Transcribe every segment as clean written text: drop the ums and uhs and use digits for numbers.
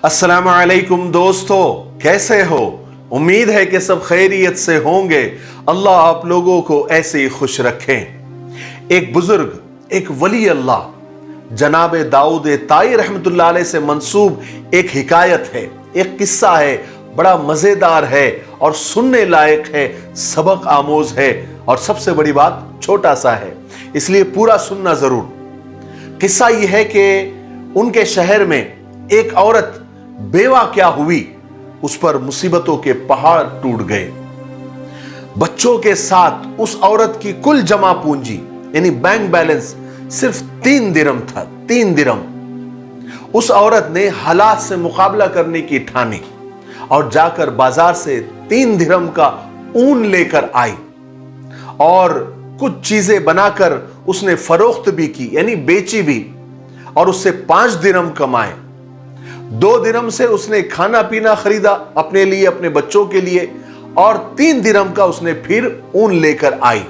अस्सलाम वालेकुम दोस्तों, कैसे हो? उम्मीद है कि सब खैरियत से होंगे। अल्लाह आप लोगों को ऐसे ही खुश रखें। एक बुजुर्ग, एक वली अल्लाह जनाब दाऊद ताई रहमतुल्लाह अलैह से मंसूब एक हिकायत है, एक किस्सा है, बड़ा मजेदार है और सुनने लायक है, सबक आमोज है और सबसे बड़ी बात छोटा सा है, इसलिए पूरा सुनना जरूर। किस्सा यह है कि उनके शहर में एक औरत बेवा क्या हुई, उस पर मुसीबतों के पहाड़ टूट गए। बच्चों के साथ उस औरत की कुल जमा पूंजी यानी बैंक बैलेंस सिर्फ 3 दिरहम था। 3 दिरहम। उस औरत ने हालात से मुकाबला करने की ठानी और जाकर बाजार से 3 दिरहम का ऊन लेकर आई और कुछ चीजें बनाकर उसने फरोख्त भी की यानी बेची भी और उससे 5 दिरहम कमाए। 2 दिरहम से उसने खाना पीना खरीदा अपने लिए, अपने बच्चों के लिए और 3 दिरहम का उसने फिर ऊन लेकर आई।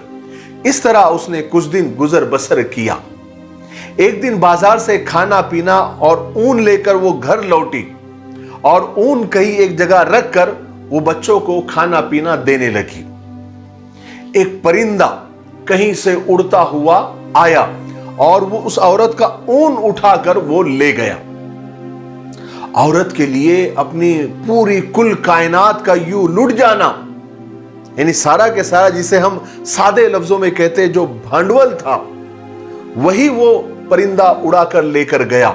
इस तरह उसने कुछ दिन गुजर बसर किया। एक दिन बाजार से खाना पीना और ऊन लेकर वो घर लौटी और ऊन कहीं एक जगह रखकर वो बच्चों को खाना पीना देने लगी। एक परिंदा कहीं से उड़ता हुआ आया और वो उस औरत का ऊन उठाकर वो ले गया। औरत के लिए अपनी पूरी कुल कायनात का यूं लुट जाना यानी सारा के सारा, जिसे हम सादे लफ्जों में कहते जो भांडवल था, वही वो परिंदा उड़ाकर लेकर गया।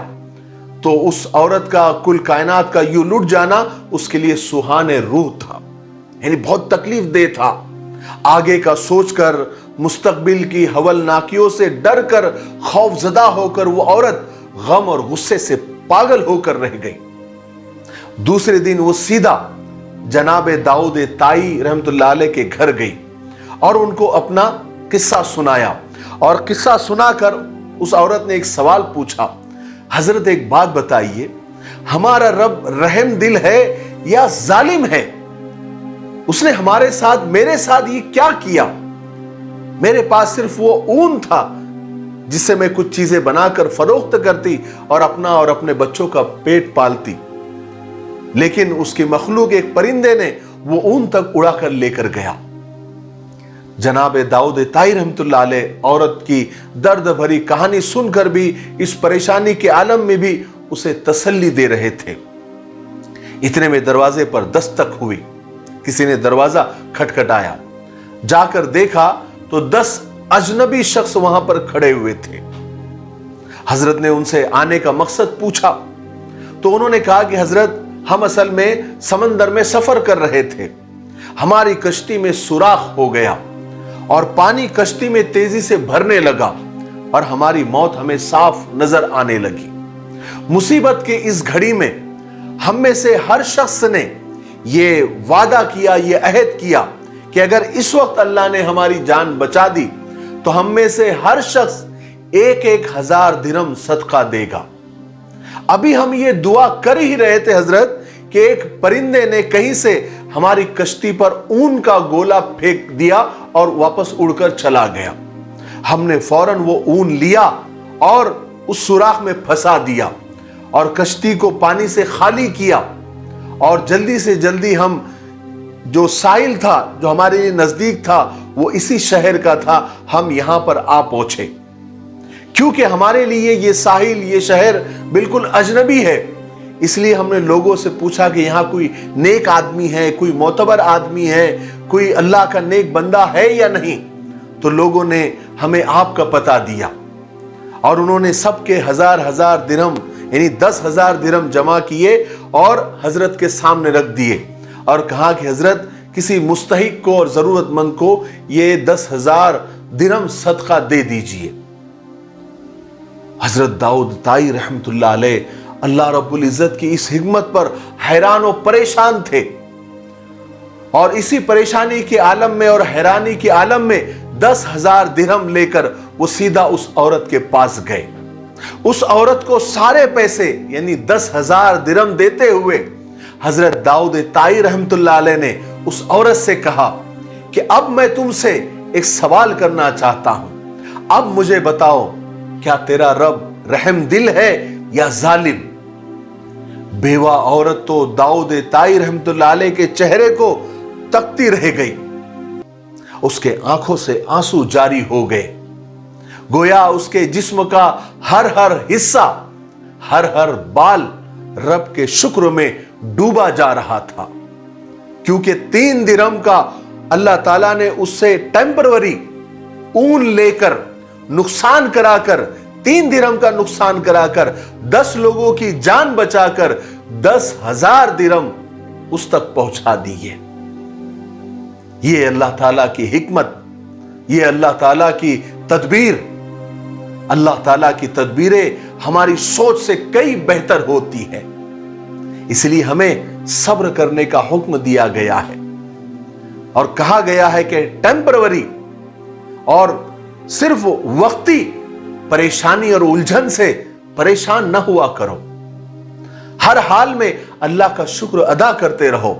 तो उस औरत का कुल कायनात का यूं लुट जाना उसके लिए सुहाने रूह था, यानी बहुत तकलीफ दे था। आगे का सोचकर, मुस्तकबिल की हवलनाकियों से डर कर, खौफजदा होकर वो औरत गम और गुस्से से पागल होकर रह गई। दूसरे दिन वो सीधा जनाब दाऊद ताई रहमतुल्लाह अलैह के घर गई और उनको अपना किस्सा सुनाया। और किस्सा सुनाकर उस औरत ने एक सवाल पूछा, हजरत एक बात बताइए, हमारा रब रहम दिल है या जालिम है? उसने हमारे साथ, मेरे साथ ये क्या किया? मेरे पास सिर्फ वो ऊन था जिससे मैं कुछ चीजें बनाकर फरोख्त करती और अपना और अपने बच्चों का पेट पालती, लेकिन उसकी मखलूक एक परिंदे ने वो ऊन तक उड़ाकर लेकर गया। जनाब दाऊद ताई रहमतुल्लाह अलैह औरत की दर्द भरी कहानी सुनकर भी, इस परेशानी के आलम में भी उसे तसल्ली दे रहे थे। इतने में दरवाजे पर दस्तक हुई। किसी ने दरवाजा खटखटाया। जाकर देखा तो 10 अजनबी शख्स वहां पर खड़े हुए थे। हजरत ने उनसे आने का मकसद पूछा तो उन्होंने कहा कि हजरत, हम असल में समंदर में सफर कर रहे थे, हमारी कश्ती में सुराख हो गया और पानी कश्ती में तेजी से भरने लगा और हमारी मौत हमें साफ नजर आने लगी। मुसीबत के इस घड़ी में हम में से हर शख्स ने यह वादा किया, यह अहद किया कि अगर इस वक्त अल्लाह ने हमारी जान बचा दी तो हम में से हर शख्स 1-1 हजार दिरहम सदका देगा। अभी हम ये दुआ कर ही रहे थे हजरत कि एक परिंदे ने कहीं से हमारी कश्ती पर ऊन का गोला फेंक दिया और वापस उड़कर चला गया। हमने फौरन वो ऊन लिया और उस सुराख में फंसा दिया और कश्ती को पानी से खाली किया और जल्दी से जल्दी हम, जो साहिल था जो हमारे लिए नजदीक था वो इसी शहर का था, हम यहां पर आ पहुंचे। क्योंकि हमारे लिए ये साहिल, ये शहर बिल्कुल अजनबी है, इसलिए हमने लोगों से पूछा कि यहां कोई नेक आदमी है, कोई मोतबर आदमी है, कोई अल्लाह का नेक बंदा है या नहीं। तो लोगों ने हमें आपका पता दिया और उन्होंने सबके 1000 दिरहम यानी 10,000 दिरहम जमा किए और हजरत के सामने रख दिए और कहा कि हजरत, किसी मुस्तहिक को और जरूरतमंद को ये 10,000 दिरहम सदका दे दीजिए। हजरत दाऊद ताई रहमतुल्लाह अलैह अल्लाह रब्बुल इज्जत की इस हिकमत पर हैरान और परेशान थे और इसी परेशानी के आलम में और हैरानी के आलम में 10,000 दिरहम लेकर वो सीधा उस औरत के पास गए। उस औरत को सारे पैसे यानी 10,000 दिरहम देते हुए हजरत दाऊद ताई रहमतुल्लाह अलैह ने उस औरत से कहा कि अब मैं तुमसे एक सवाल करना चाहता हूं, अब मुझे बताओ, क्या तेरा रब रहम दिल है या जालिम? बेवा औरत तो दाऊद ताई रहमतुल्लाह अलैह के चेहरे को तकती रह गई। उसके आंखों से आंसू जारी हो गए। गोया उसके जिस्म का हर हर हिस्सा, हर हर बाल रब के शुक्र में डूबा जा रहा था, क्योंकि 3 दिरहम का अल्लाह ताला ने उससे टेम्परवरी ऊन लेकर नुकसान कराकर, 3 दिरहम का नुकसान कराकर 10 लोगों की जान बचाकर 10,000 दिरहम उस तक पहुंचा दिए। ये अल्लाह ताला की हिकमत, ये अल्लाह ताला की तदबीर। अल्लाह ताला की तदबीरें हमारी सोच से कई बेहतर होती है, इसलिए हमें सब्र करने का हुक्म दिया गया है और कहा गया है कि टेम्परवरी और सिर्फ वक्ती परेशानी और उलझन से परेशान न हुआ करो। हर हाल में अल्लाह का शुक्र अदा करते रहो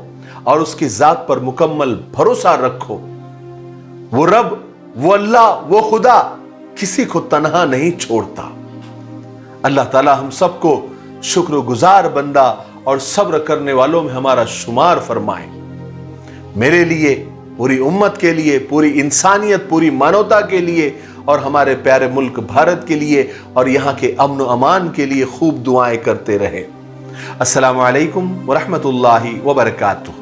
और उसकी जात पर मुकम्मल भरोसा रखो। वो रब, वो अल्लाह, वो खुदा किसी को तन्हा नहीं छोड़ता। अल्लाह ताला हम सबको शुक्रगुजार बंदा और सब्र करने वालों में हमारा शुमार फरमाए। मेरे लिए, पूरी उम्मत के लिए, पूरी इंसानियत, पूरी मानवता के लिए और हमारे प्यारे मुल्क भारत के लिए और यहाँ के अमन अमान के लिए खूब दुआएं करते रहे। अस्सलामु अलैकुम व रहमतुल्लाहि व बरकातुहू।